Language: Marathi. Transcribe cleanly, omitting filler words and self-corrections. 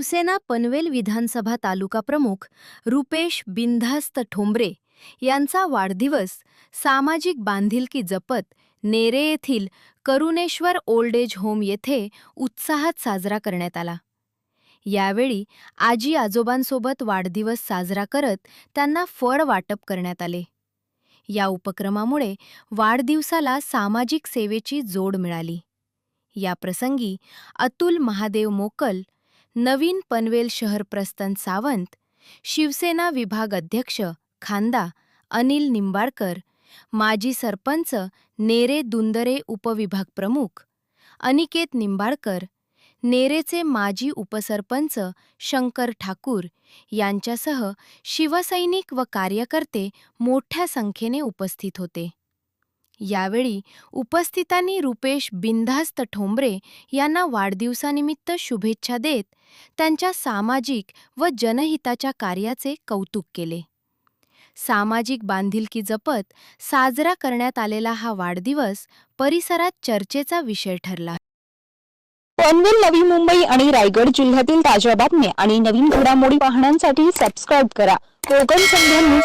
शिवसेना पनवेल विधानसभा तालुका प्रमुख रुपेश बिनधास्त ठोंबरे यांचा वाढदिवस सामाजिक बांधिलकी जपत नेरे येथील करुणेश्वर ओल्ड एज होम येथे उत्साहात साजरा करण्यात आला। यावेळी आजी आजोबांसोबत वाढदिवस साजरा करत त्यांना फळ वाटप करण्यात आले। या उपक्रमामुळे वाढदिवसाला सामाजिक सेवेची जोड मिळाली। या प्रसंगी अतुल महादेव मोकल, नवीन पनवेल शहर प्रस्थान सावंत, शिवसेना विभाग अध्यक्ष खांदा अनिल निंबाळकर, माजी सरपंच नेरे दुंदरे उपविभाग प्रमुख अनिकेत निंबाळकर, नेरेचे माजी उपसरपंच शंकर ठाकूर यांच्यासह शिवसैनिक व कार्यकर्ते मोठ्या संख्येने उपस्थित होते। यावेळी उपस्थितांनी रुपेश बिनधास्त ठोंबरे यांना वाढदिवसानिमित्त शुभेच्छा देत त्यांच्या सामाजिक व जनहिताच्या कार्याचे कौतुक केले। सामाजिक बांधिलकी जपत साजरा करण्यात आलेला हा वाढदिवस परिसरात चर्चेचा विषय ठरला। पनवेल, नवी मुंबई आणि रायगड जिल्ह्यातील ताज्या बातम्या आणि नवीन घडामोडी पाहण्यासाठी सबस्क्राइब करा कोकण संध्या न्यूज।